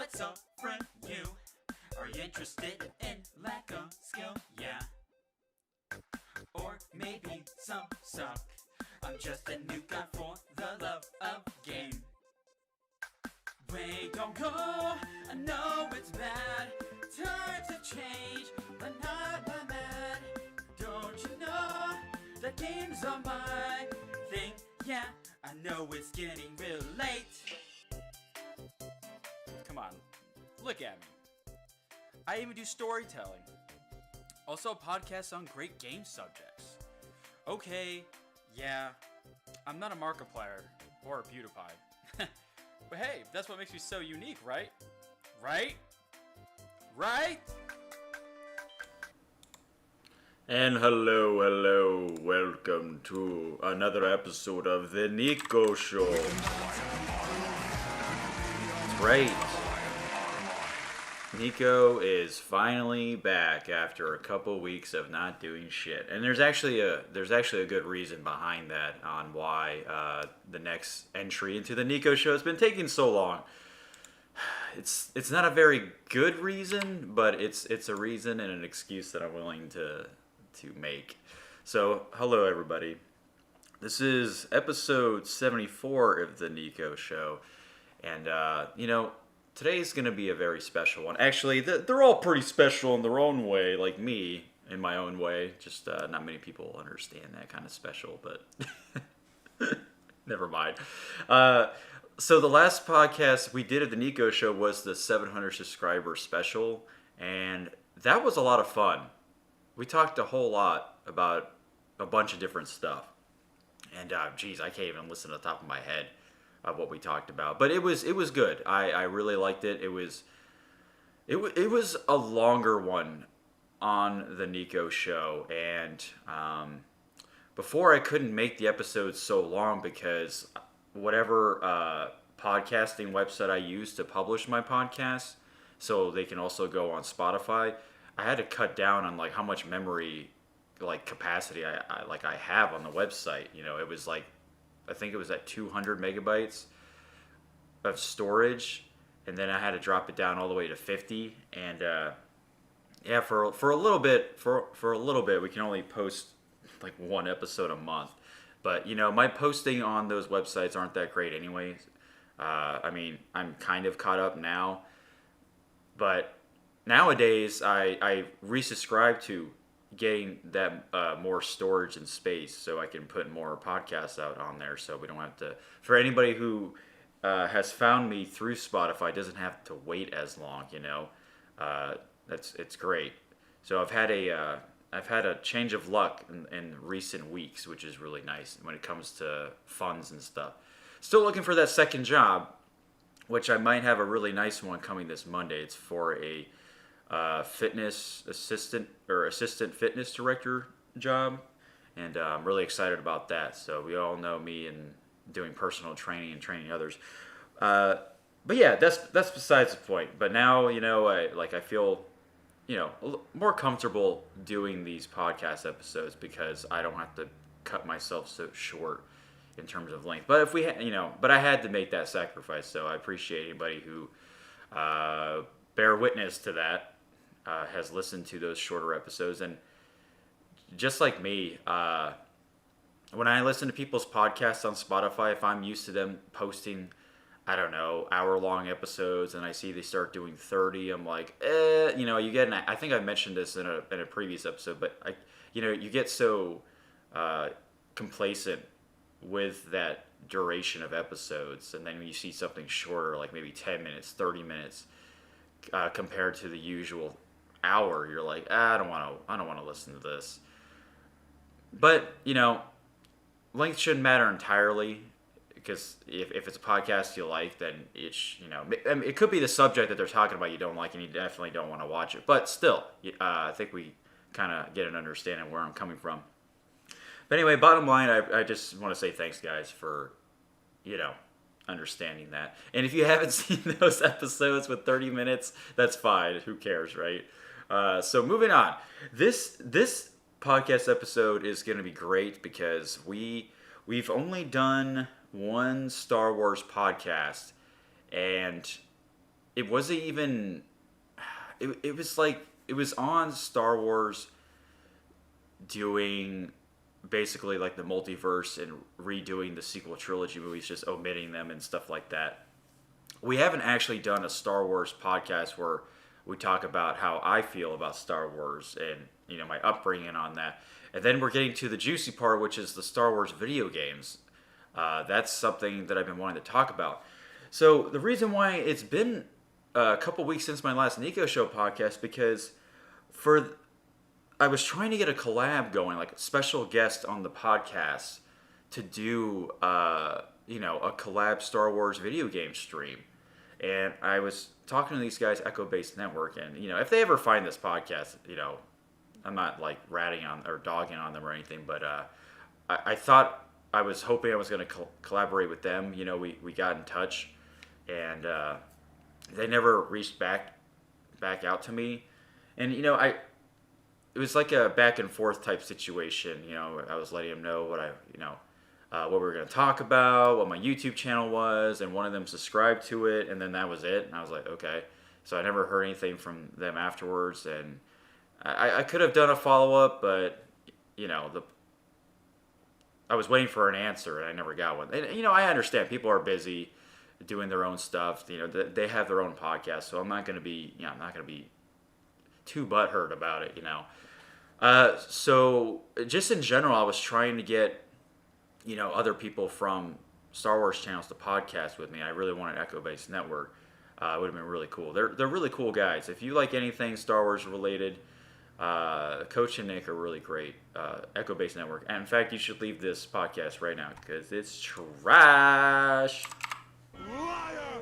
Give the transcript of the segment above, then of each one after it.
what's up from you? Are you interested in lack of skill? Yeah. Or maybe some suck. I'm just a new guy for the love of game. We don't go, I know it's bad. Times have changed, but not by mad. Don't you know that games are my thing? Yeah, I know it's getting real late. Come on, look at me. I even do storytelling. Also, podcasts on great game subjects. Okay, yeah, I'm not a Markiplier or a PewDiePie. But hey, that's what makes me so unique, right? Right? Right? And hello, welcome to another episode of the NIKO Show. That's right. NIKO is finally back after a couple weeks of not doing shit, and there's actually a good reason behind that on why the next entry into the NIKO Show has been taking so long. It's not a very good reason, but it's a reason and an excuse that I'm willing to make. So hello everybody, this is episode 74 of the NIKO Show, and today's going to be a very special one. Actually, they're all pretty special in their own way, like me, in my own way. Just not many people understand that kind of special, but never mind. So the last podcast we did at the NIKO Show was the 700 subscriber special, and that was a lot of fun. We talked a whole lot about a bunch of different stuff. And, geez, I can't even listen to the top of my head of what we talked about, but it was good. I really liked it. It was a longer one on the NIKO Show, and before I couldn't make the episodes so long because whatever podcasting website I use to publish my podcast, so they can also go on Spotify, I had to cut down on like how much memory capacity I have on the website. It was like, I think it was at 200 megabytes of storage, and then I had to drop it down all the way to 50. And for a little bit, we can only post like one episode a month. But my posting on those websites aren't that great anyways. I'm kind of caught up now, but nowadays I resubscribe to getting that more storage and space so I can put more podcasts out on there, so we don't have to, for anybody who has found me through Spotify, doesn't have to wait as long. It's great. So I've had a change of luck in recent weeks, which is really nice when it comes to funds and stuff. Still looking for that second job, which I might have a really nice one coming this Monday. It's for a fitness assistant fitness director job, and I'm really excited about that. So we all know me and doing personal training and training others, but yeah, that's besides the point. But now I feel more comfortable doing these podcast episodes because I don't have to cut myself so short in terms of length. But but I had to make that sacrifice, so I appreciate anybody who bear witness to that. Has listened to those shorter episodes. And just like me, when I listen to people's podcasts on Spotify, if I'm used to them posting, I don't know, hour-long episodes, and I see they start doing 30, I'm like, you get I think I mentioned this in a previous episode, but you get so complacent with that duration of episodes, and then when you see something shorter, like maybe 10 minutes, 30 minutes, compared to the usual hour, you're like, I don't want to listen to this. But length shouldn't matter entirely, because if it's a podcast you like, then it could be the subject that they're talking about you don't like, and you definitely don't want to watch it. But still, I think we kind of get an understanding of where I'm coming from. But anyway, bottom line, I just want to say thanks, guys, for understanding that. And if you haven't seen those episodes with 30 minutes, that's fine. Who cares, right? So moving on. This podcast episode is going to be great because we've only done one Star Wars podcast, and it wasn't even. It was like it was on Star Wars doing basically like the multiverse and redoing the sequel trilogy movies, just omitting them and stuff like that. We haven't actually done a Star Wars podcast where we talk about how I feel about Star Wars and my upbringing on that. And then we're getting to the juicy part, which is the Star Wars video games. That's something that I've been wanting to talk about. So the reason why it's been a couple weeks since my last NIKO Show podcast, because I was trying to get a collab going, like a special guest on the podcast to do, a collab Star Wars video game stream. And I was talking to these guys, Echo Based Network, and, if they ever find this podcast, I'm not, like, ratting on or dogging on them or anything, but I thought, I was hoping I was going to collaborate with them. We got in touch, and they never reached back out to me. And, it was like a back and forth type situation. I was letting them know what what we were going to talk about, what my YouTube channel was, and one of them subscribed to it, and then that was it. And I was like, okay. So I never heard anything from them afterwards, and I could have done a follow-up, but, I was waiting for an answer, and I never got one. And, I understand people are busy doing their own stuff. They have their own podcast, so I'm not going to be, I'm not going to be too butthurt about it, So just in general, I was trying to get, other people from Star Wars channels to podcast with me. I really wanted Echo Based Network. It would have been really cool. They're really cool guys. If you like anything Star Wars related, Coach and Nick are really great. Echo Based Network. And in fact, you should leave this podcast right now because it's trash. Liar!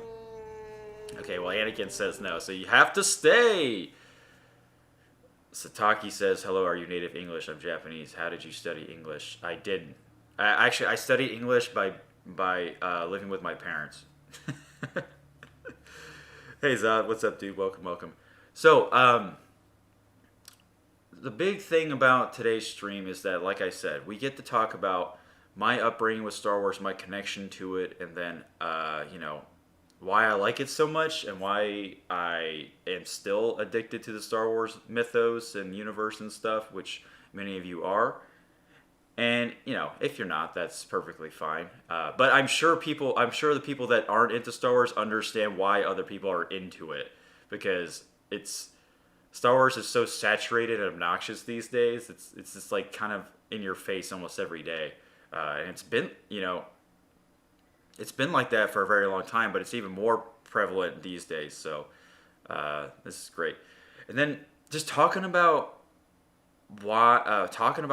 Okay, well, Anakin says no, so you have to stay. Sataki says, hello, are you native English? I'm Japanese. How did you study English? I didn't. Actually, I studied English by living with my parents. Hey, Zod, what's up, dude? Welcome. So, the big thing about today's stream is that, like I said, we get to talk about my upbringing with Star Wars, my connection to it, and then, why I like it so much and why I am still addicted to the Star Wars mythos and universe and stuff, which many of you are. And, if you're not, that's perfectly fine. But I'm sure the people that aren't into Star Wars understand why other people are into it. Because Star Wars is so saturated and obnoxious these days. It's just like kind of in your face almost every day. And it's been, it's been like that for a very long time, but it's even more prevalent these days. So this is great. And then just talking about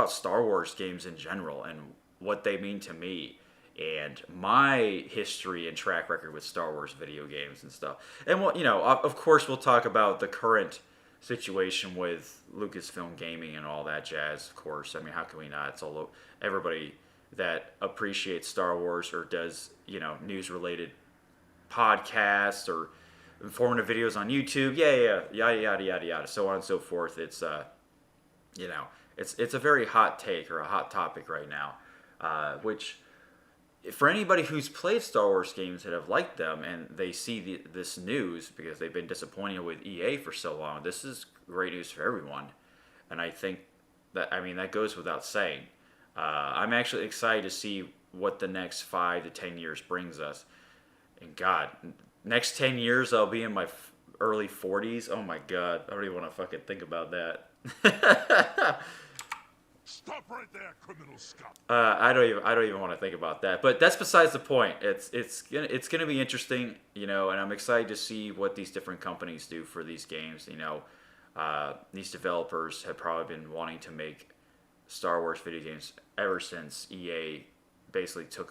Star Wars games in general and what they mean to me and my history and track record with Star Wars video games and stuff. And of course we'll talk about the current situation with Lucasfilm Gaming and all that jazz, of course. I mean, how can we not? It's all everybody that appreciates Star Wars or does, news related podcasts or informative videos on YouTube. Yada, so on and so forth. It's, it's a very hot take or a hot topic right now, which for anybody who's played Star Wars games that have liked them and they see this news because they've been disappointed with EA for so long, this is great news for everyone. And I think that goes without saying. I'm actually excited to see what the next 5 to 10 years brings us. And God, next 10 years I'll be in my early 40s. Oh my God, I don't even want to fucking think about that. Stop right there, criminal scum. I don't even want to think about that. But that's besides the point. It's gonna be interesting, and I'm excited to see what these different companies do for these games. These developers have probably been wanting to make Star Wars video games ever since EA basically took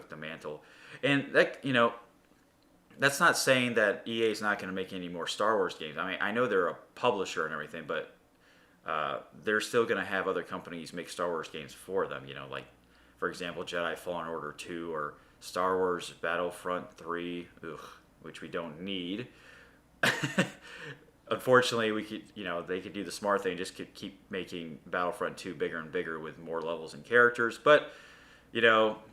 the mantle. And that, that's not saying that EA is not going to make any more Star Wars games. I mean, I know they're a publisher and everything, but they're still going to have other companies make Star Wars games for them. Like, for example, Jedi Fallen Order 2 or Star Wars Battlefront 3, which we don't need. Unfortunately, we could, they could do the smart thing, just keep making Battlefront 2 bigger and bigger with more levels and characters. But,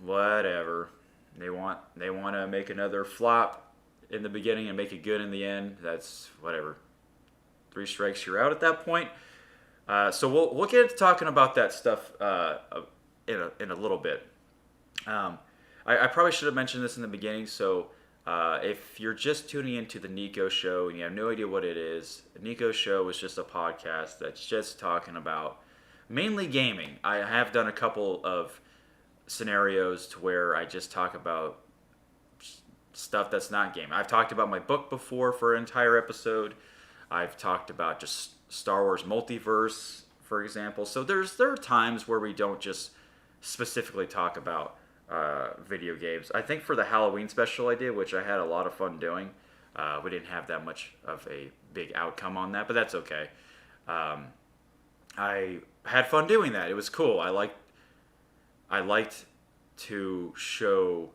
whatever. They want to make another flop. in the beginning and make it good in the end, that's whatever. 3 strikes, you're out at that point. So we'll get into talking about that stuff in a little bit. I probably should have mentioned this in the beginning. So if you're just tuning into the NIKO show and you have no idea what it is, the NIKO show is just a podcast that's just talking about mainly gaming. I have done a couple of scenarios to where I just talk about stuff that's not gaming. I've talked about my book before for an entire episode. I've talked about just Star Wars multiverse, for example. So there are times where we don't just specifically talk about video games. I think for the Halloween special I did, which I had a lot of fun doing, we didn't have that much of a big outcome on that, but that's okay. I had fun doing that. It was cool. I liked to show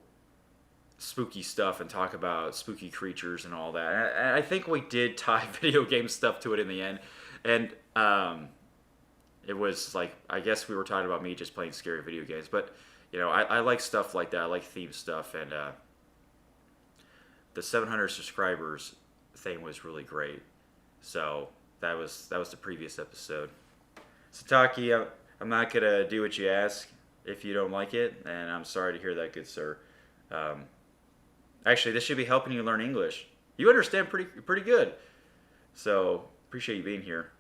spooky stuff and talk about spooky creatures and all that. And I think we did tie video game stuff to it in the end. And it was like, I guess we were talking about me just playing scary video games. But, you know, I like stuff like that. I like theme stuff. And the 700 subscribers thing was really great. So that was the previous episode. Sataki, I'm not going to do what you ask if you don't like it. And I'm sorry to hear that, good sir. Actually, this should be helping you learn English. You understand pretty good. So, appreciate you being here.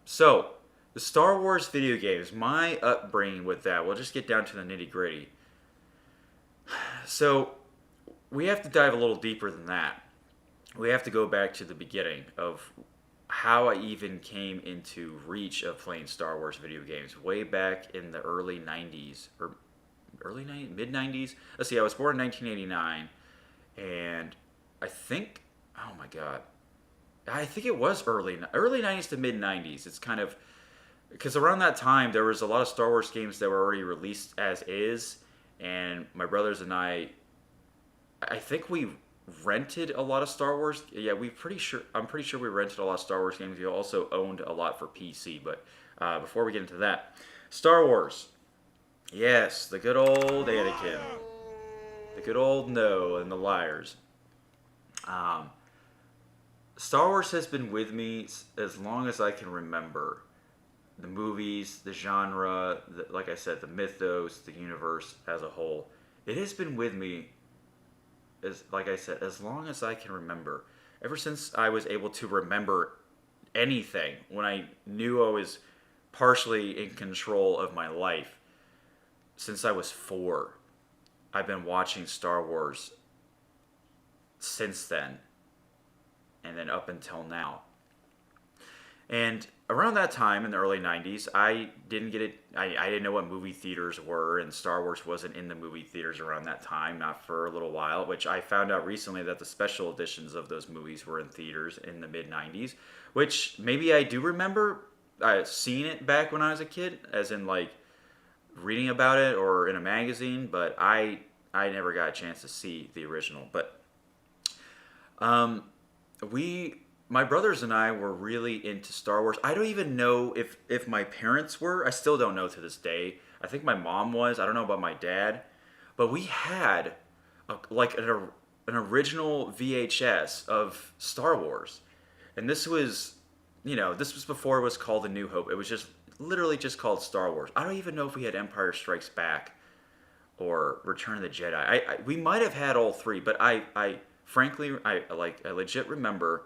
So, the Star Wars video games, my upbringing with that, we'll just get down to the nitty gritty. So, we have to dive a little deeper than that. We have to go back to the beginning of how I even came into reach of playing Star Wars video games, way back in the early 90s, or mid 90s. Let's see, I was born in 1989, and I think, oh my god, I think it was early 90s to mid 90s. It's kind of, because around that time there was a lot of Star Wars games that were already released as is, and my brothers and I think we rented a lot of Star Wars. Yeah, I'm pretty sure we rented a lot of Star Wars games. We also owned a lot for PC. But before we get into that, Star Wars. Yes, the good old Anakin. The good old No and the liars. Star Wars has been with me as long as I can remember. The movies, the genre, like I said, the mythos, the universe as a whole. It has been with me, like I said, as long as I can remember. Ever since I was able to remember anything, when I knew I was partially in control of my life. Since I was 4, I've been watching Star Wars since then, and then up until now. And around that time, in the early 90s, I didn't get it. I didn't know what movie theaters were, and Star Wars wasn't in the movie theaters around that time, not for a little while, which I found out recently that the special editions of those movies were in theaters in the mid-90s, which maybe I do remember seeing it back when I was a kid, as in, like, reading about it or in a magazine, but I never got a chance to see the original. But my brothers and I were really into Star Wars. I don't even know if my parents were. I still don't know to this day. I think my mom was. I don't know about my dad. But we had an original VHS of Star Wars. And this was before it was called A New Hope. It was literally just called Star Wars. I don't even know if we had Empire Strikes Back or Return of the Jedi. We might have had all 3, but I frankly legit remember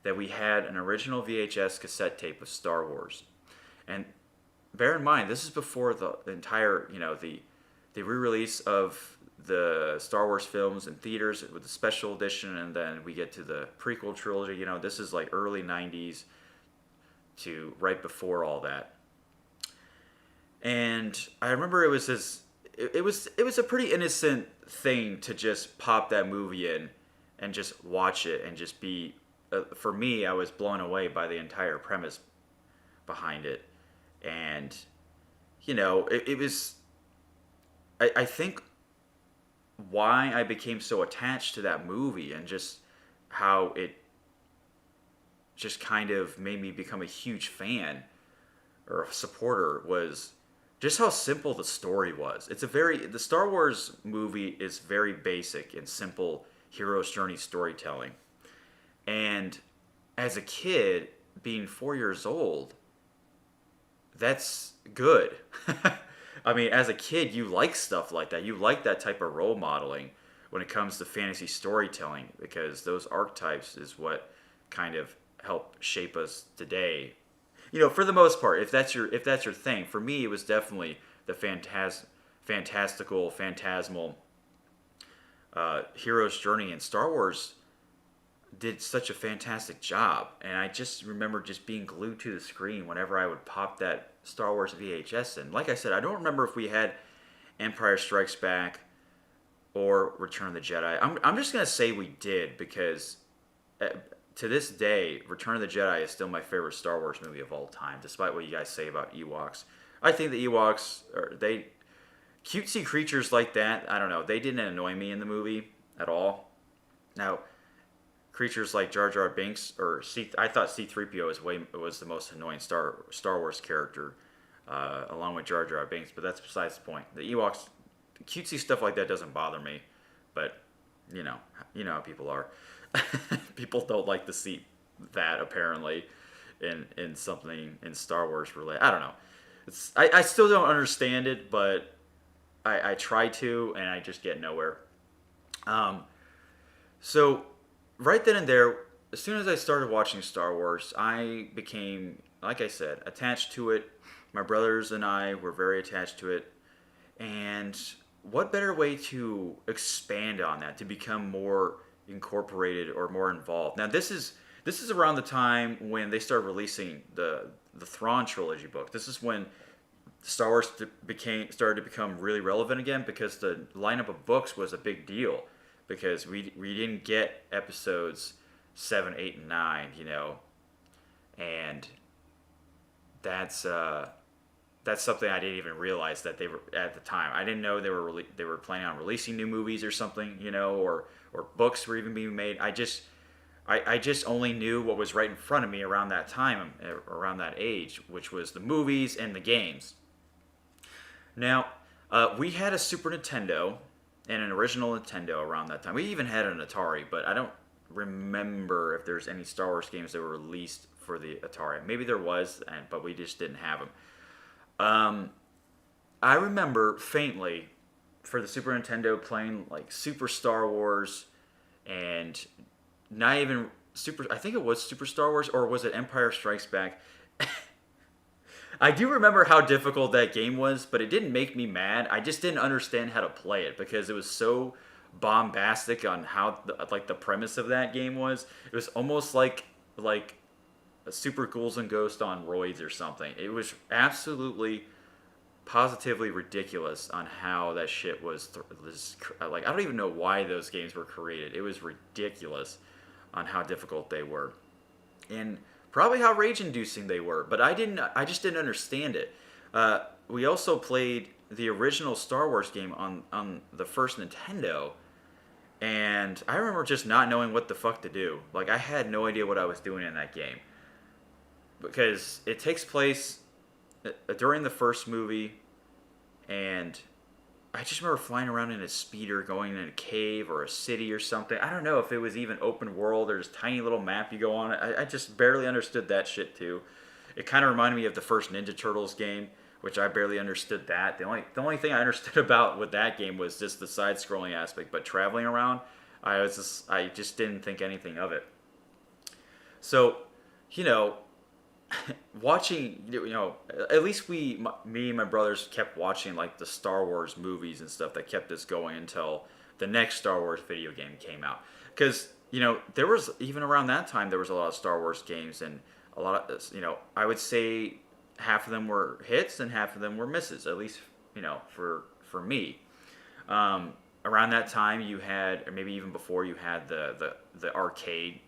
that we had an original VHS cassette tape of Star Wars. And bear in mind, this is before the entire, the re-release of the Star Wars films in theaters with the special edition, and then we get to the prequel trilogy. This is like early 90s to right before all that. And I remember it was a pretty innocent thing to just pop that movie in and just watch it and just be, for me, I was blown away by the entire premise behind it. And, it was, I think why I became so attached to that movie and just how it just kind of made me become a huge fan or a supporter was just how simple the story was. The Star Wars movie is very basic and simple hero's journey storytelling. And as a kid, being 4 years old, that's good. I mean, as a kid, you like stuff like that. You like that type of role modeling when it comes to fantasy storytelling, because those archetypes is what kind of help shape us today. For the most part, if that's your thing. For me, it was definitely the fantastical, phantasmal hero's journey, and Star Wars did such a fantastic job. And I just remember just being glued to the screen whenever I would pop that Star Wars VHS in. Like I said, I don't remember if we had Empire Strikes Back or Return of the Jedi. I'm just going to say we did, because to this day, Return of the Jedi is still my favorite Star Wars movie of all time, despite what you guys say about Ewoks. I think the Ewoks, cutesy creatures like that, I don't know, they didn't annoy me in the movie at all. Now, creatures like Jar Jar Binks, I thought C-3PO was the most annoying Star Wars character, along with Jar Jar Binks, but that's besides the point. The Ewoks, cutesy stuff like that doesn't bother me, but you know how people are. People don't like to see that, apparently, in something in Star Wars related. I don't know. I still don't understand it, but I try to, and I just get nowhere. So right then and there, as soon as I started watching Star Wars, I became, like I said, attached to it. My brothers and I were very attached to it. And what better way to expand on that, to become more incorporated or more involved? Now, this is around the time when they started releasing the Thrawn Trilogy book. This is when Star Wars started to become really relevant again, because the lineup of books was a big deal, because we didn't get episodes 7, 8, and 9, and that's something I didn't even realize that they were at the time. I didn't know they were planning on releasing new movies or something, or books were even being made. I just only knew what was right in front of me around that time, around that age, which was the movies and the games. Now, we had a Super Nintendo and an original Nintendo around that time. We even had an Atari, but I don't remember if there's any Star Wars games that were released for the Atari. Maybe there was, but we just didn't have them. I remember faintly for the Super Nintendo playing like Super Star Wars, and not even Super. I think it was Super Star Wars, or was it Empire Strikes Back? I do remember how difficult that game was, but it didn't make me mad. I just didn't understand how to play it, because it was so bombastic on how the premise of that game was. It was almost like a Super Ghouls and Ghosts on roids or something. It was absolutely, positively ridiculous on how that shit was. I don't even know why those games were created. It was ridiculous on how difficult they were, and probably how rage-inducing they were. But I just didn't understand it. We also played the original Star Wars game on the first Nintendo, and I remember just not knowing what the fuck to do. Like, I had no idea what I was doing in that game, because it takes place during the first movie, and I just remember flying around in a speeder, going in a cave or a city or something. I don't know if it was even open world or just tiny little map you go on. I just barely understood that shit too. It kind of reminded me of the first Ninja Turtles game, which I barely understood that. The only thing I understood about with that game was just the side-scrolling aspect, but traveling around, I just didn't think anything of it. So, watching, at least me and my brothers kept watching like the Star Wars movies and stuff that kept us going until the next Star Wars video game came out. Because, there was, even around that time, there was a lot of Star Wars games, and a lot of, I would say half of them were hits and half of them were misses, at least, for me. Around that time you had, or maybe even before, you had the arcade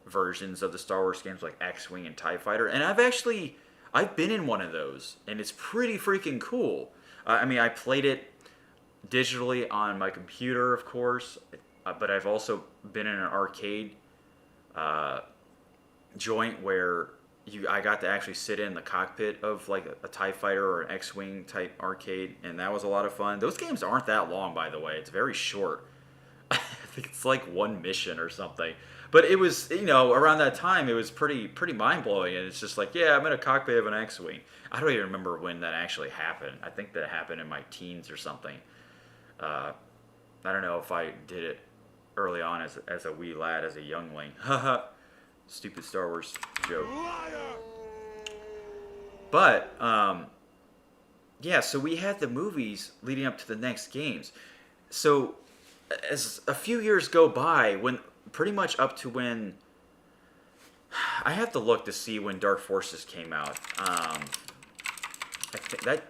versions of the Star Wars games like X-Wing and TIE Fighter, and I've been in one of those, and it's pretty freaking cool. I played it digitally on my computer, of course, but I've also been in an arcade joint where I got to actually sit in the cockpit of like a TIE Fighter or an X-Wing type arcade, and that was a lot of fun. Those games aren't that long, by the way. It's very short. think it's like one mission or something. But it was, around that time, it was pretty mind blowing. And it's just like, yeah, I'm in a cockpit of an X-wing. I don't even remember when that actually happened. I think that happened in my teens or something. I don't know if I did it early on as a wee lad, as a youngling. Haha, stupid Star Wars joke. But yeah, so we had the movies leading up to the next games. So as a few years go by, when pretty much up to when I have to look to see when Dark Forces came out. I think that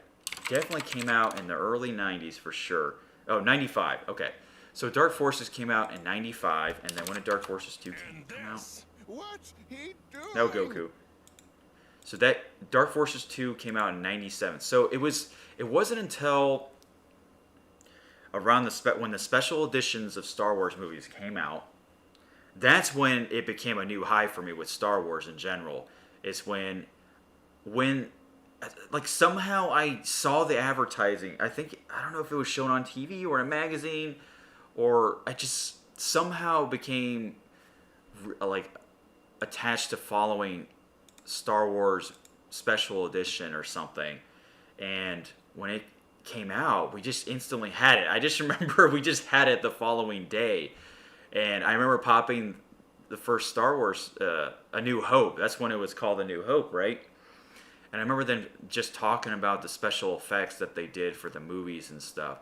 definitely came out in the early 90s for sure. Oh, 95. Okay. So Dark Forces came out in 95, and then when did Dark Forces 2 come out? What's he doing? No, Goku. So that Dark Forces 2 came out in 97. So it wasn't until around when the special editions of Star Wars movies came out, that's when it became a new high for me with Star Wars in general. It's when like somehow I saw the advertising. I don't know if it was shown on TV or in a magazine, or I just somehow became like attached to following Star Wars special edition or something. And when it came out, we just instantly had it. I just remember we just had it the following day. And I remember popping the first Star Wars, A New Hope. That's when it was called A New Hope, right? And I remember them just talking about the special effects that they did for the movies and stuff.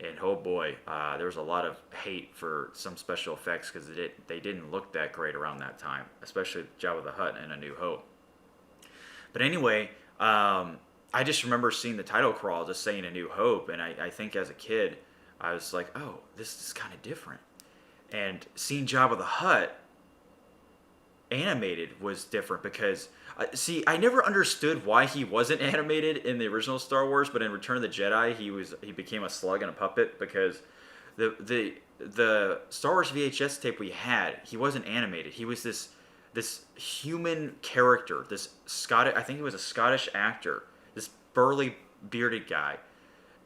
And oh boy, there was a lot of hate for some special effects because they didn't look that great around that time, especially Jabba the Hutt and A New Hope. But anyway, I just remember seeing the title crawl just saying A New Hope, and I think as a kid, I was like, oh, this is kind of different. And seeing Jabba the Hutt animated was different because, I never understood why he wasn't animated in the original Star Wars, but in Return of the Jedi, he became a slug and a puppet because the Star Wars VHS tape we had, he wasn't animated. He was this human character, this I think he was a Scottish actor, this burly bearded guy,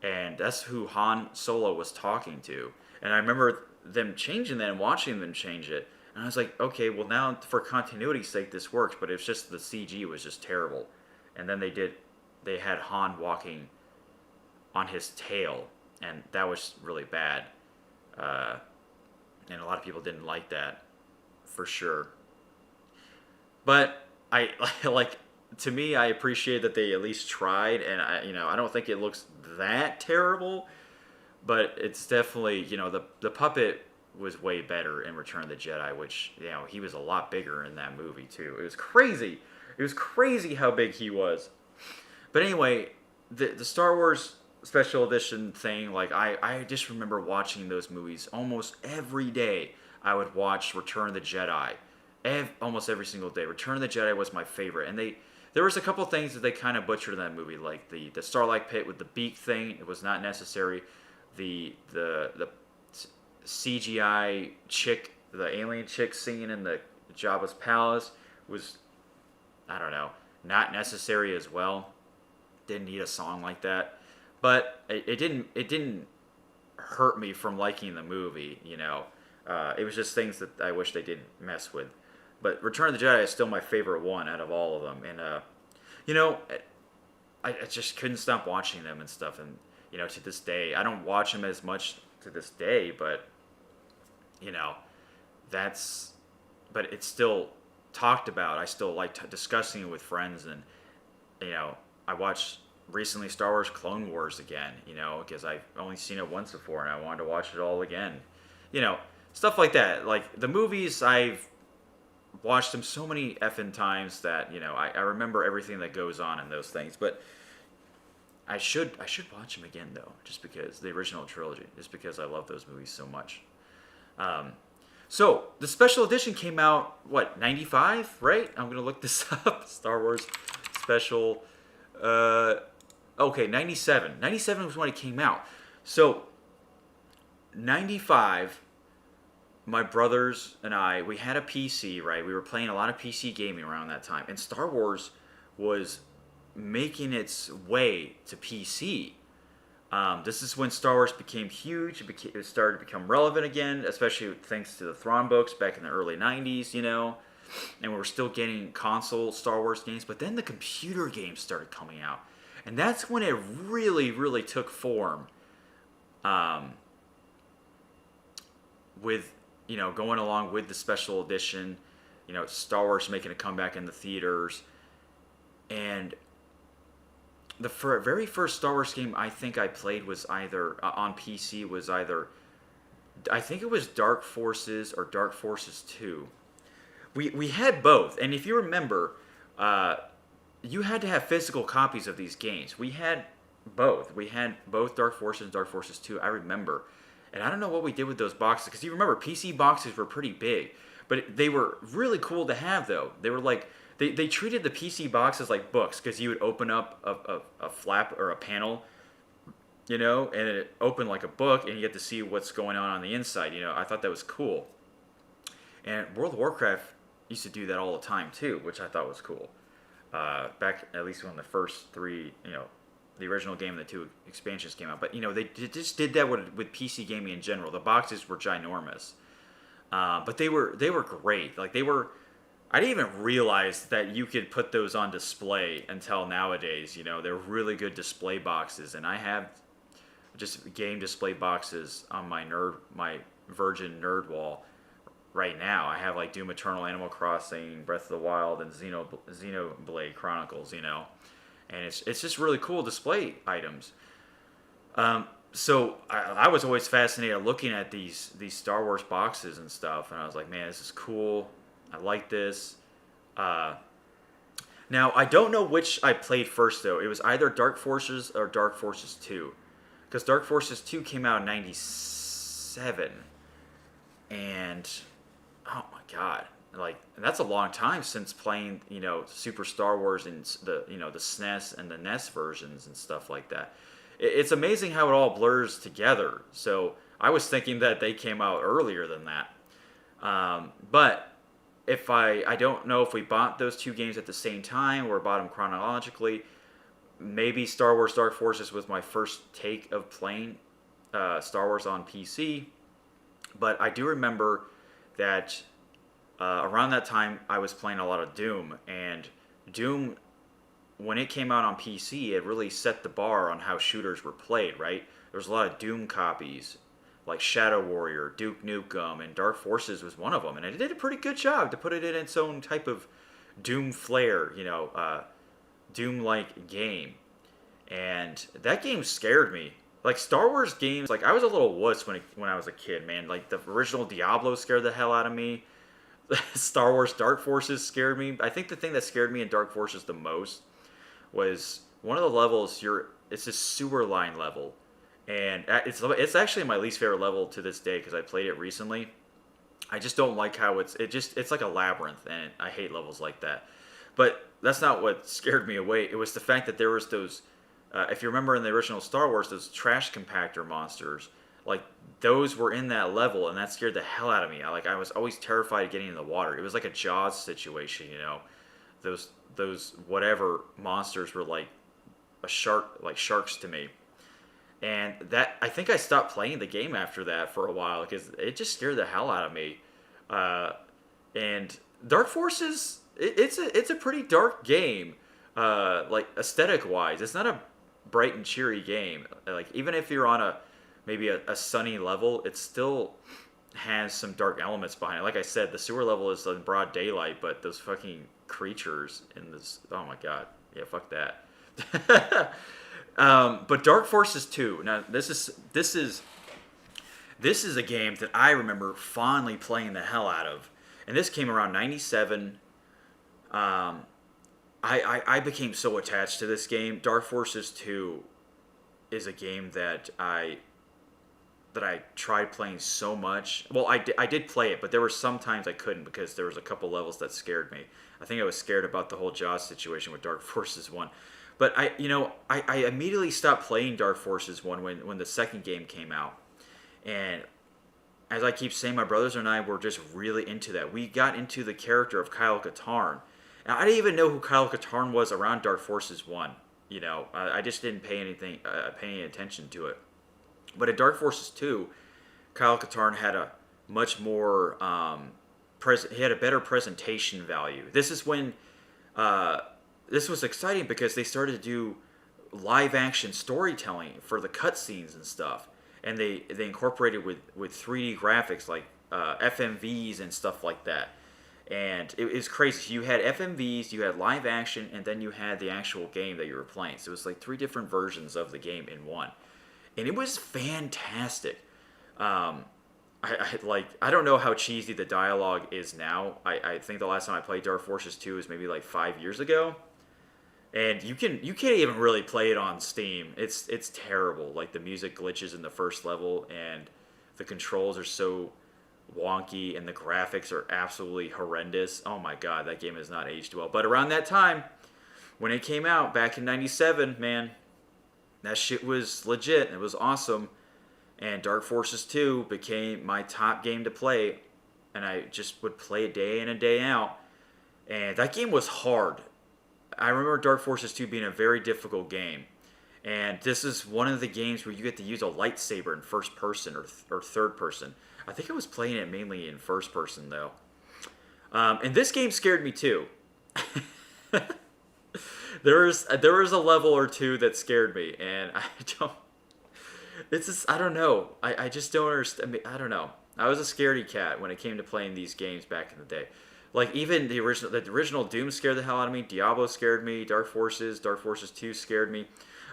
and that's who Han Solo was talking to. And I remember them changing that and watching them change it. And I was like, okay, well now for continuity's sake this works, but it's just the CG was just terrible. And then they had Han walking on his tail, and that was really bad. And a lot of people didn't like that, for sure. But I to me, I appreciate that they at least tried, and I don't think it looks that terrible, but it's definitely, the puppet was way better in Return of the Jedi, which, he was a lot bigger in that movie too. It was crazy. It was crazy how big he was. But anyway, the Star Wars special edition thing, like I just remember watching those movies almost every day. I would watch Return of the Jedi almost every single day. Return of the Jedi was my favorite, and there was a couple things that they kind of butchered in that movie, like the Starlight Pit with the beak thing. It was not necessary. The CGI chick, the alien chick singing in the Jabba's palace was, I don't know, not necessary as well. Didn't need a song like that, but it didn't hurt me from liking the movie. It was just things that I wish they didn't mess with. But Return of the Jedi is still my favorite one out of all of them, and I just couldn't stop watching them and stuff. And to this day, I don't watch them as much to this day, but but it's still talked about. I still like discussing it with friends, and I watched recently Star Wars Clone Wars again, because I've only seen it once before, and I wanted to watch it all again. Stuff like that. Like the movies, I've watched them so many effing times that I remember everything that goes on in those things. But I should watch them again though, just because the original trilogy, just because I love those movies so much. So the special edition came out 95, right? I'm gonna look this up. Star Wars special. Okay, 97. 97 was when it came out. So 95. My brothers and I, we had a PC, right? We were playing a lot of PC gaming around that time. And Star Wars was making its way to PC This is when Star Wars became huge. It started to become relevant again, especially thanks to the Thrawn books back in the early 90s, And we were still getting console Star Wars games, but then the computer games started coming out. And that's when it really, really took form. With, going along with the special edition, Star Wars making a comeback in the theaters. And the very first Star Wars game I think I played was either on PC I think it was Dark Forces or Dark Forces 2. We had both, and if you remember, you had to have physical copies of these games. We had both. We had both Dark Forces and Dark Forces 2. I remember, and I don't know what we did with those boxes because you remember PC boxes were pretty big, but they were really cool to have though. They were like. They treated the PC boxes like books because you would open up a flap or a panel, and it opened like a book and you get to see what's going on the inside. I thought that was cool. And World of Warcraft used to do that all the time too, which I thought was cool. Back at least when the first three, the original game and the 2 expansions came out. But, they just did that with PC gaming in general. The boxes were ginormous. But they were great. Like I didn't even realize that you could put those on display until nowadays. They're really good display boxes, and I have just game display boxes on my Virgin Nerd wall right now. I have like Doom Eternal, Animal Crossing, Breath of the Wild, and Xenoblade Chronicles. And it's just really cool display items. So I was always fascinated looking at these Star Wars boxes and stuff, and I was like, man, this is cool. I like this. Now, I don't know which I played first, though. It was either Dark Forces or Dark Forces 2. Because Dark Forces 2 came out in 97. And, oh my god. That's a long time since playing, Super Star Wars and the SNES and the NES versions and stuff like that. It's amazing how it all blurs together. So, I was thinking that they came out earlier than that. But if I don't know if we bought those 2 games at the same time or bought them chronologically. Maybe Star Wars Dark Forces was my first take of playing Star Wars on PC. But I do remember that around that time I was playing a lot of Doom. And Doom, when it came out on PC, it really set the bar on how shooters were played, right? There was a lot of Doom copies. Like Shadow Warrior, Duke Nukem, and Dark Forces was one of them. And it did a pretty good job to put it in its own type of Doom flair, Doom-like game. And that game scared me. Like, Star Wars games, I was a little wuss when I was a kid, man. Like, the original Diablo scared the hell out of me. Star Wars Dark Forces scared me. I think the thing that scared me in Dark Forces the most was one of the levels, it's a sewer line level. And it's actually my least favorite level to this day because I played it recently. I just don't like how it's like a labyrinth, and I hate levels like that. But that's not what scared me away. It was the fact that there was those, if you remember in the original Star Wars, those trash compactor monsters. Like, those were in that level, and that scared the hell out of me. I was always terrified of getting in the water. It was like a Jaws situation, Those whatever monsters were like sharks to me. And that, I think I stopped playing the game after that for a while because it just scared the hell out of me. And Dark Forces, it's a pretty dark game, aesthetic wise. It's not a bright and cheery game. Even if you're on maybe a sunny level, it still has some dark elements behind it. Like I said, the sewer level is in broad daylight, but those fucking creatures in this, oh my god, yeah, fuck that. But Dark Forces 2. Now this is a game that I remember fondly playing the hell out of, and this came around 97. I became so attached to this game. Dark Forces 2 is a game that I tried playing so much. Well, I did play it, but there were some times I couldn't because there was a couple levels that scared me. I think I was scared about the whole Jaws situation with Dark Forces 1. But I immediately stopped playing Dark Forces 1 when the second game came out. And as I keep saying, my brothers and I were just really into that. We got into the character of Kyle Katarn. And I didn't even know who Kyle Katarn was around Dark Forces 1. I just didn't pay any attention to it. But at Dark Forces 2, Kyle Katarn had a much more he had a better presentation value. This is when this was exciting because they started to do live action storytelling for the cutscenes and stuff, and they incorporated with 3D graphics like FMVs and stuff like that. And it was crazy. So you had FMVs, you had live action, and then you had the actual game that you were playing. So it was like 3 different versions of the game in one, and it was fantastic. I don't know how cheesy the dialogue is now. I think the last time I played Dark Forces 2 was maybe like 5 years ago. And you can't even really play it on Steam. It's terrible. Like, the music glitches in the first level, and the controls are so wonky, and the graphics are absolutely horrendous. Oh my god, that game has not aged well. But around that time, when it came out back in '97, man, that shit was legit. It was awesome. And Dark Forces 2 became my top game to play, and I just would play it day in and day out. And that game was hard. I remember Dark Forces 2 being a very difficult game. And this is one of the games where you get to use a lightsaber in first person or third person. I think I was playing it mainly in first person, though. And this game scared me, too. There was a level or two that scared me, and I don't know. I just don't understand. I mean, I don't know. I was a scaredy cat when it came to playing these games back in the day. Like, even the original Doom scared the hell out of me. Diablo scared me. Dark Forces 2 scared me.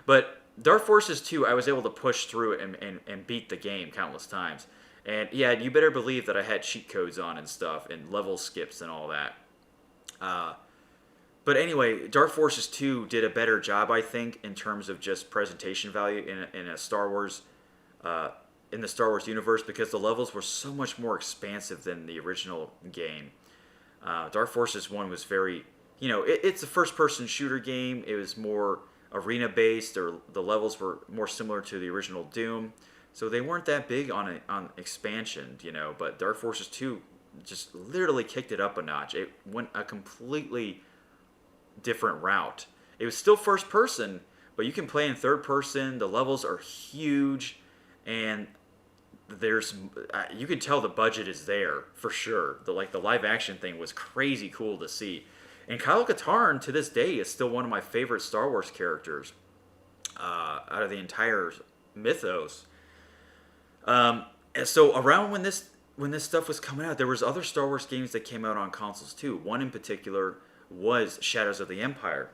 But Dark Forces 2, I was able to push through it and beat the game countless times. And yeah, you better believe that I had cheat codes on and stuff, and level skips and all that. But anyway, Dark Forces 2 did a better job, I think, in terms of just presentation value in a Star Wars, in the Star Wars universe, because the levels were so much more expansive than the original game. Dark Forces 1 was very, it's a first-person shooter game. It was more arena-based, or the levels were more similar to the original Doom. So they weren't that big on expansion, But Dark Forces 2 just literally kicked it up a notch. It went a completely different route. It was still first-person, but you can play in third-person. The levels are huge, and you can tell the budget is there for sure. The live action thing was crazy cool to see. And Kyle Katarn to this day is still one of my favorite Star Wars characters out of the entire mythos. And so around when this stuff was coming out, there was other Star Wars games that came out on consoles too. One in particular was Shadows of the Empire.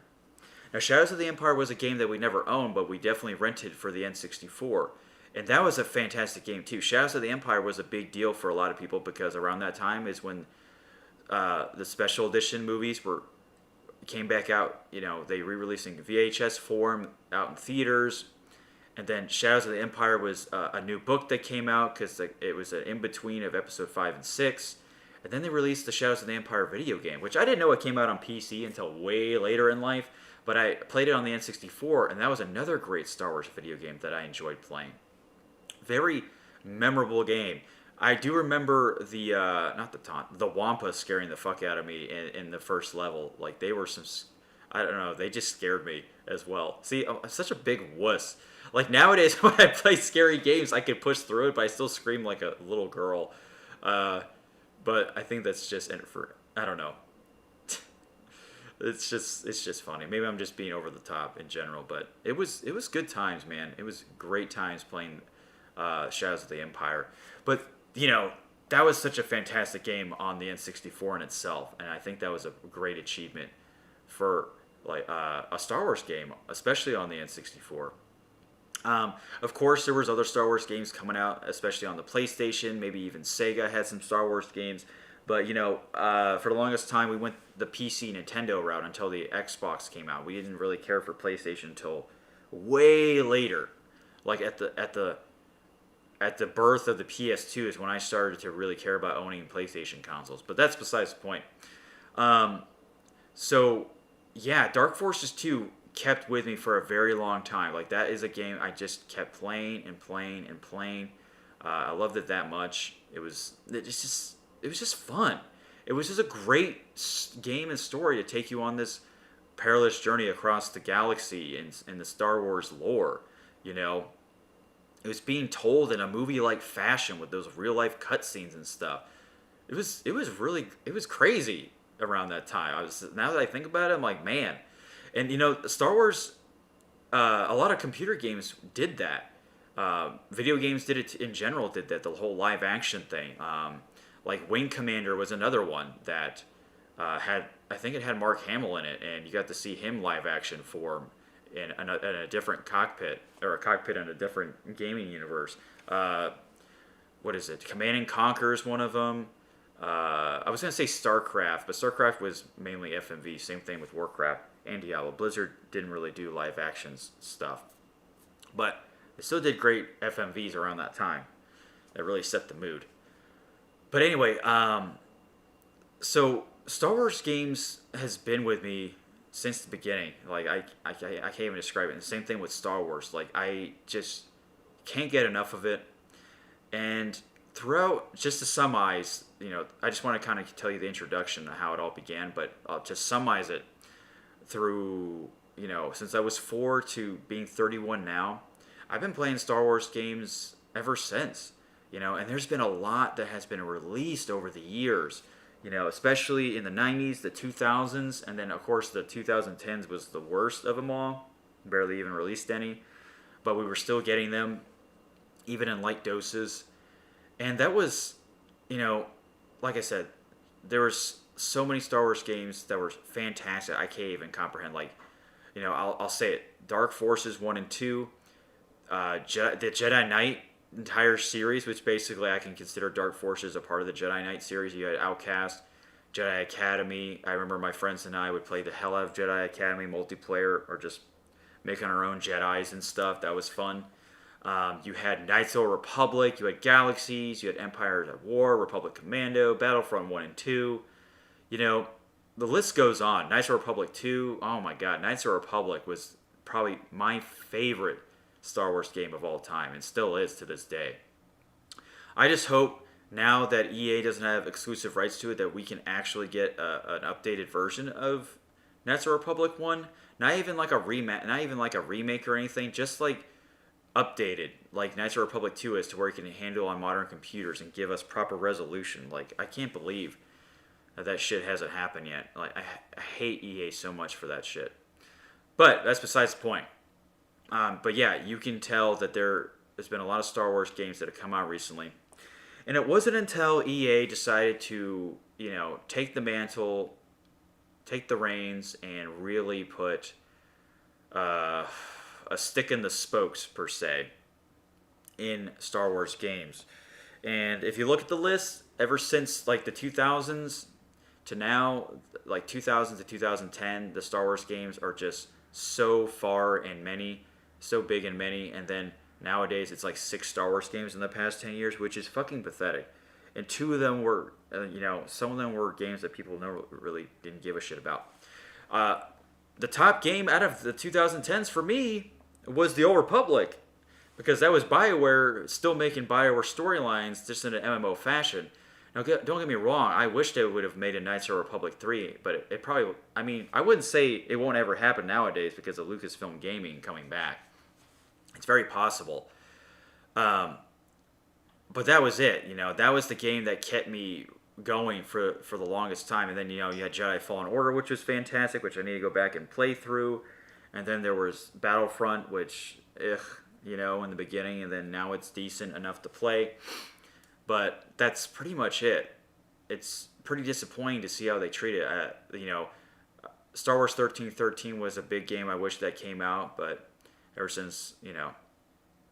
Now, Shadows of the Empire was a game that we never owned, but we definitely rented for the N64. And that was a fantastic game, too. Shadows of the Empire was a big deal for a lot of people because around that time is when the special edition movies came back out. They re-released in VHS form out in theaters. And then Shadows of the Empire was a new book that came out because it was an in-between of Episode 5 and 6. And then they released the Shadows of the Empire video game, which I didn't know it came out on PC until way later in life. But I played it on the N64, and that was another great Star Wars video game that I enjoyed playing. Very memorable game. I do remember the Wampa scaring the fuck out of me in the first level. Like, they were I don't know, they just scared me as well. See, I'm such a big wuss. Like, nowadays when I play scary games, I can push through it, but I still scream like a little girl. But I think that's just I don't know. It's just funny. Maybe I'm just being over the top in general, but it was good times, man. It was great times playing Shadows of the Empire. But, that was such a fantastic game on the N64 in itself, and I think that was a great achievement for a Star Wars game, especially on the N64. Of course, there was other Star Wars games coming out, especially on the PlayStation. Maybe even Sega had some Star Wars games. But, for the longest time, we went the PC Nintendo route until the Xbox came out. We didn't really care for PlayStation until way later. Like, at the birth of the PS2 is when I started to really care about owning PlayStation consoles. But that's besides the point. So, yeah, Dark Forces 2 kept with me for a very long time. Like, that is a game I just kept playing and playing and playing. I loved it that much. It was just fun. It was just a great game and story to take you on this perilous journey across the galaxy in the Star Wars lore. You know, it was being told in a movie-like fashion with those real-life cutscenes and stuff. It was crazy around that time. Now that I think about it, I'm like, man. And you know, Star Wars, a lot of computer games did that. Video games did it in general. Did that, the whole live action thing. Like Wing Commander was another one that had, I think it had Mark Hamill in it, and you got to see him live action form in a different cockpit, or a cockpit in a different gaming universe. What is it? Command and Conquer is one of them. I was gonna say StarCraft, but StarCraft was mainly FMV. Same thing with Warcraft and Diablo. Blizzard didn't really do live action stuff, but they still did great FMVs around that time. That really set the mood. But anyway, so Star Wars games has been with me since the beginning. Like I can't even describe it. And the same thing with Star Wars. Like I just can't get enough of it. And throughout, just to summarize, you know, I just want to kind of tell you the introduction of how it all began. But I'll just summarize it through, you know, since I was 4 to being 31 now, I've been playing Star Wars games ever since. You know, and there's been a lot that has been released over the years, you know, especially in the 90s, the 2000s, and then, of course, the 2010s was the worst of them all. Barely even released any, but we were still getting them, even in light doses. And that was, you know, like I said, there was so many Star Wars games that were fantastic. I can't even comprehend. Like, you know, I'll say it. Dark Forces 1 and 2, the Jedi Knight entire series, which basically I can consider Dark Forces a part of the Jedi Knight series. You had Outcast, Jedi Academy. I remember my friends and I would play the hell out of Jedi Academy multiplayer, or just making our own Jedis and stuff. That was fun. You had Knights of the Republic, you had Galaxies, you had Empires at War, Republic Commando, Battlefront 1 and 2. You know, the list goes on. Knights of the Republic 2, oh my god, Knights of the Republic was probably my favorite Star Wars game of all time, and still is to this day. I just hope now that EA doesn't have exclusive rights to it, that we can actually get an updated version of Knights of the Republic 1. Not even like a remake or anything, just like updated, like Knights of the Republic 2 is, to where it can handle on modern computers and give us proper resolution. Like, I can't believe that shit hasn't happened yet. Like, I hate EA so much for that shit. But that's besides the point. But yeah, you can tell that there's been a lot of Star Wars games that have come out recently. And it wasn't until EA decided to, you know, take the mantle, take the reins, and really put a stick in the spokes, per se, in Star Wars games. And if you look at the list, ever since like the 2000s to now, like 2000 to 2010, the Star Wars games are just so far and many, so big and many. And then nowadays it's like 6 Star Wars games in the past 10 years, which is fucking pathetic. And 2 of them were, you know, some of them were games that people never really didn't give a shit about. The top game out of the 2010s for me was The Old Republic, because that was BioWare still making BioWare storylines just in an MMO fashion. Now, don't get me wrong, I wish they would have made a Knights of the Republic 3, but it probably, I mean, I wouldn't say it won't ever happen nowadays because of Lucasfilm Gaming coming back. It's very possible. But that was it, you know, that was the game that kept me going for the longest time. And then, you know, you had Jedi Fallen Order, which was fantastic, which I need to go back and play through. And then there was Battlefront, which, you know, in the beginning, and then now it's decent enough to play. But that's pretty much it. It's pretty disappointing to see how they treat it. You know, Star Wars 1313 was a big game. I wish that came out, but ever since, you know,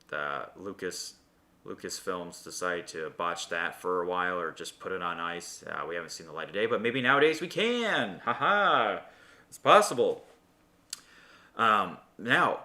the Lucasfilms decided to botch that for a while, or just put it on ice, we haven't seen the light of day. But maybe nowadays we can. Haha, it's possible. Now,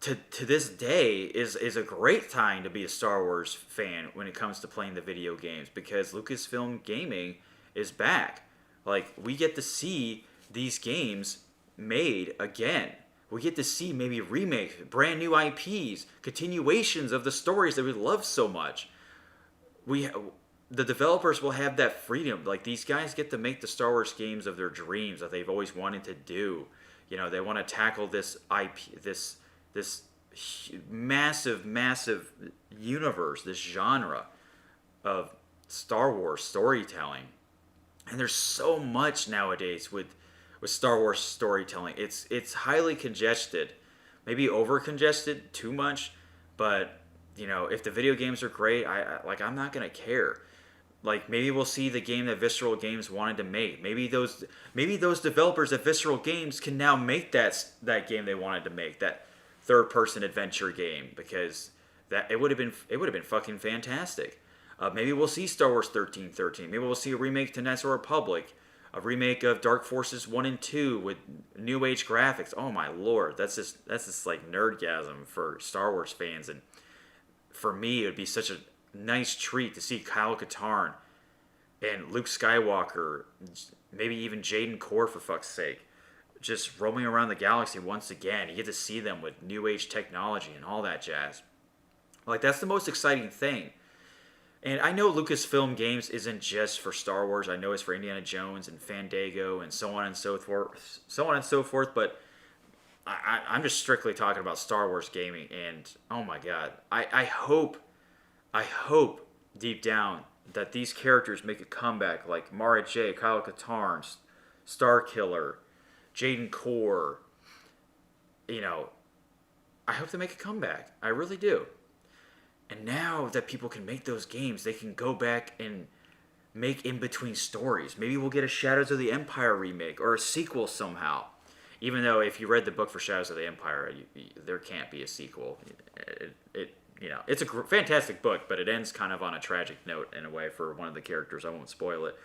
to this day is a great time to be a Star Wars fan when it comes to playing the video games, because Lucasfilm Gaming is back. Like, we get to see these games made again. We get to see maybe remakes, brand new IPs, continuations of the stories that we love so much. the developers will have that freedom. Like, these guys get to make the Star Wars games of their dreams that they've always wanted to do. You know, they want to tackle this IP, this massive, massive universe, this genre of Star Wars storytelling. And there's so much nowadays with Star Wars storytelling. It's highly congested, maybe over congested, too much. But you know, if the video games are great, I'm not gonna care. Like, maybe we'll see the game that Visceral Games wanted to make. Maybe those developers at Visceral Games can now make that game they wanted to make, that third person adventure game, because that it would have been fucking fantastic. Maybe we'll see Star Wars 1313. Maybe we'll see a remake to Knights of the Republic, a remake of Dark Forces 1 and 2 with new age graphics. Oh my lord, that's just like nerdgasm for Star Wars fans, and for me it would be such a nice treat to see Kyle Katarn and Luke Skywalker, maybe even Jaden Core, for fuck's sake, just roaming around the galaxy once again. You get to see them with new age technology and all that jazz. Like, that's the most exciting thing. And I know Lucasfilm Games isn't just for Star Wars. I know it's for Indiana Jones and Fandango and so on and so forth. But I'm just strictly talking about Star Wars gaming. And oh my god, I hope deep down that these characters make a comeback, like Mara J, Kyle Katarn, Starkiller, Jaden Core. You know, I hope they make a comeback. I really do. And now that people can make those games, they can go back and make in-between stories. Maybe we'll get a Shadows of the Empire remake or a sequel somehow. Even though if you read the book for Shadows of the Empire, there can't be a sequel. It's a fantastic book, but it ends kind of on a tragic note in a way for one of the characters. I won't spoil it.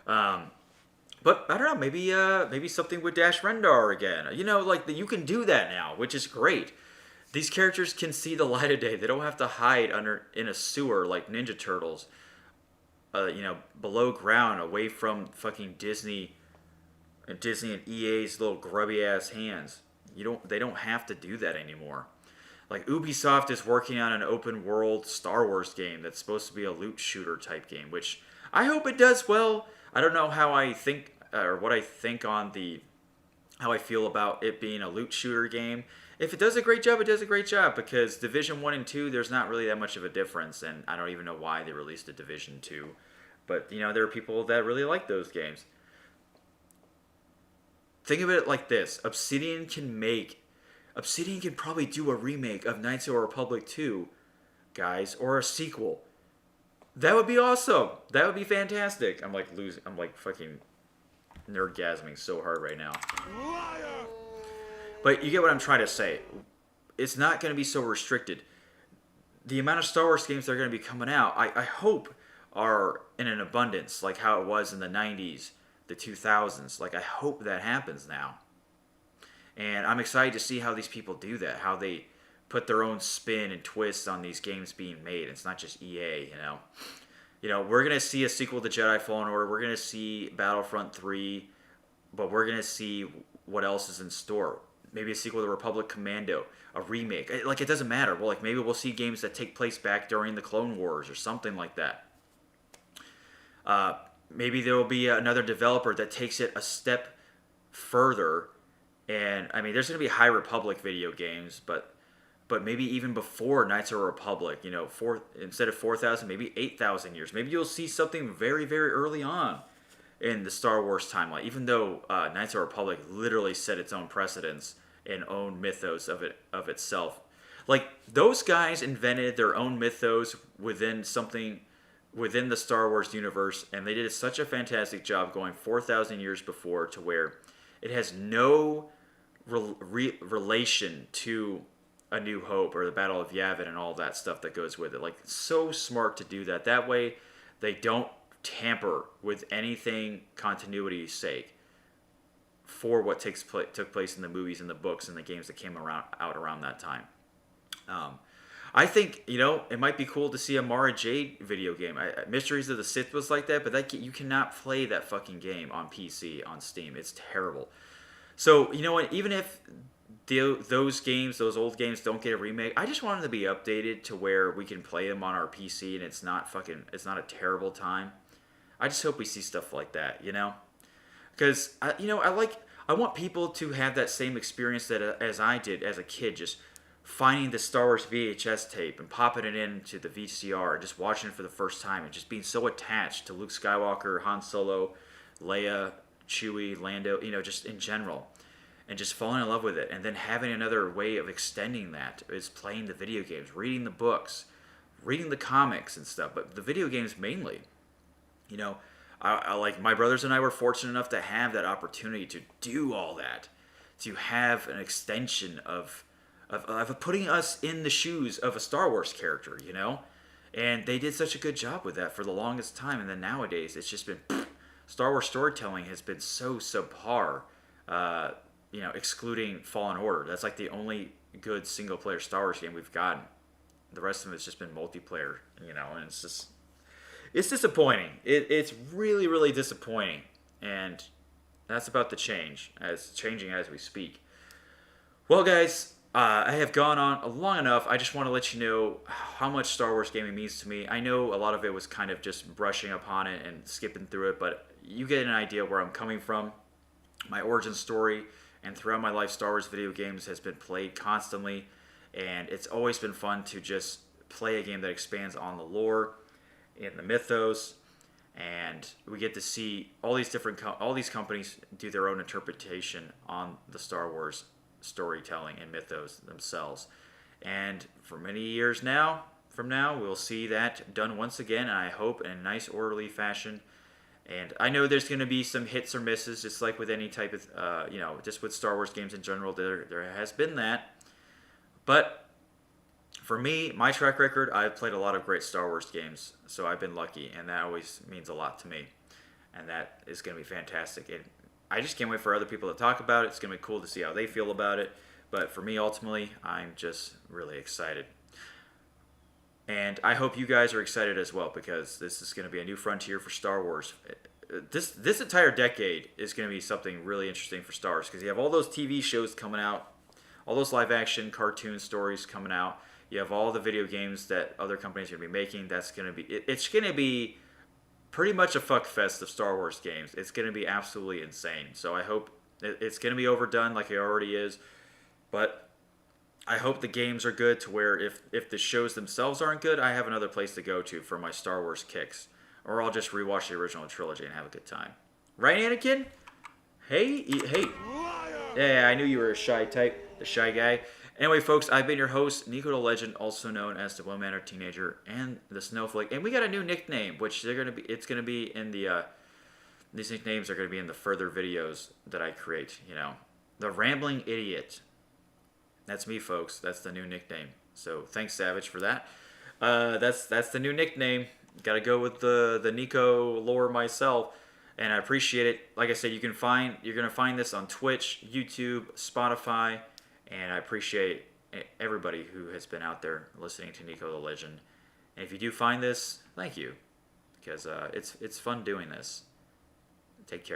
But I don't know. Maybe something with Dash Rendar again. You know, like you can do that now, which is great. These characters can see the light of day. They don't have to hide in a sewer like Ninja Turtles. Below ground, away from fucking Disney and EA's little grubby ass hands. They don't have to do that anymore. Like, Ubisoft is working on an open world Star Wars game that's supposed to be a loot shooter type game, which I hope it does well. I don't know how I think or what I think on how I feel about it being a loot shooter game. If it does a great job, it does a great job, because Division 1 and 2, there's not really that much of a difference, and I don't even know why they released a Division 2. But, there are people that really like those games. Think of it like this. Obsidian can probably do a remake of Knights of the Republic 2, guys, or a sequel. That would be awesome. That would be fantastic. I'm fucking nerdgasming so hard right now. Liar! But you get what I'm trying to say. It's not going to be so restricted. The amount of Star Wars games that are going to be coming out, I hope, are in an abundance, like how it was in the 90s, the 2000s. Like, I hope that happens now. And I'm excited to see how these people do that, how they put their own spin and twist on these games being made. It's not just EA, we're going to see a sequel to Jedi Fallen Order. We're going to see Battlefront 3, but we're going to see what else is in store. Maybe a sequel to Republic Commando, a remake. Like, it doesn't matter. Well, like, maybe we'll see games that take place back during the Clone Wars or something like that. Maybe there will be another developer that takes it a step further. And, there's going to be High Republic video games, but maybe even before Knights of the Republic, instead of 4,000, maybe 8,000 years. Maybe you'll see something very, very early on in the Star Wars timeline, even though Knights of the Republic literally set its own precedence and own mythos of itself. Like, those guys invented their own mythos within the Star Wars universe, and they did such a fantastic job going 4,000 years before, to where it has no relation to A New Hope or the Battle of Yavin and all that stuff that goes with it. Like, it's so smart to do that. That way, they don't tamper with anything continuity's sake for what took place in the movies and the books and the games that came out around that time. I think, it might be cool to see a Mara Jade video game. Mysteries of the Sith was like that, but you cannot play that fucking game on PC, on Steam. It's terrible. So you know what? Even if those games, those old games, don't get a remake, I just want them to be updated to where we can play them on our PC and it's not a terrible time. I just hope we see stuff like that, you know? Because I want people to have that same experience that as I did as a kid, just finding the Star Wars VHS tape and popping it into the VCR and just watching it for the first time and just being so attached to Luke Skywalker, Han Solo, Leia, Chewie, Lando, just in general, and just falling in love with it. And then having another way of extending that is playing the video games, reading the books, reading the comics and stuff, but the video games mainly. You know, I like my brothers and I were fortunate enough to have that opportunity to do all that, to have an extension of putting us in the shoes of a Star Wars character, and they did such a good job with that for the longest time. And then nowadays, it's just been Star Wars storytelling has been so subpar. Excluding Fallen Order, that's like the only good single player Star Wars game we've gotten. The rest of it's just been multiplayer, and it's disappointing. It's really, really disappointing, and that's about to change, changing as we speak. Well, guys, I have gone on long enough. I just want to let you know how much Star Wars gaming means to me. I know a lot of it was kind of just brushing upon it and skipping through it, but you get an idea where I'm coming from. My origin story, and throughout my life, Star Wars video games has been played constantly, and it's always been fun to just play a game that expands on the lore in the mythos, and we get to see all these companies do their own interpretation on the Star Wars storytelling and mythos themselves. And for many years from now, we'll see that done once again, and I hope in a nice, orderly fashion. And I know there's going to be some hits or misses, just like with any type of, just with Star Wars games in general, there has been that. But for me, my track record, I've played a lot of great Star Wars games, so I've been lucky, and that always means a lot to me. And that is going to be fantastic. And I just can't wait for other people to talk about it. It's going to be cool to see how they feel about it. But for me, ultimately, I'm just really excited. And I hope you guys are excited as well, because this is going to be a new frontier for Star Wars. This entire decade is going to be something really interesting for Star Wars, because you have all those TV shows coming out, all those live-action cartoon stories coming out. You have all the video games that other companies are going to be making. It's going to be pretty much a fuck fest of Star Wars games. It's going to be absolutely insane. So I hope it's going to be overdone like it already is. But I hope the games are good to where if the shows themselves aren't good, I have another place to go to for my Star Wars kicks. Or I'll just rewatch the original trilogy and have a good time. Right, Anakin? Hey. Yeah, I knew you were a shy type, the shy guy. Anyway, folks, I've been your host, NikoTheLegend, also known as the Well-Mannered Teenager and the Snowflake. And we got a new nickname, which it's gonna be in the these nicknames are gonna be in the further videos that I create. The Rambling Idiot. That's me, folks. That's the new nickname. So thanks, Savage, for that. That's the new nickname. Got to go with the NIKO lore myself, and I appreciate it. Like I said, you're gonna find this on Twitch, YouTube, Spotify. And I appreciate everybody who has been out there listening to NikoTheLegend. And if you do find this, thank you. Because it's fun doing this. Take care.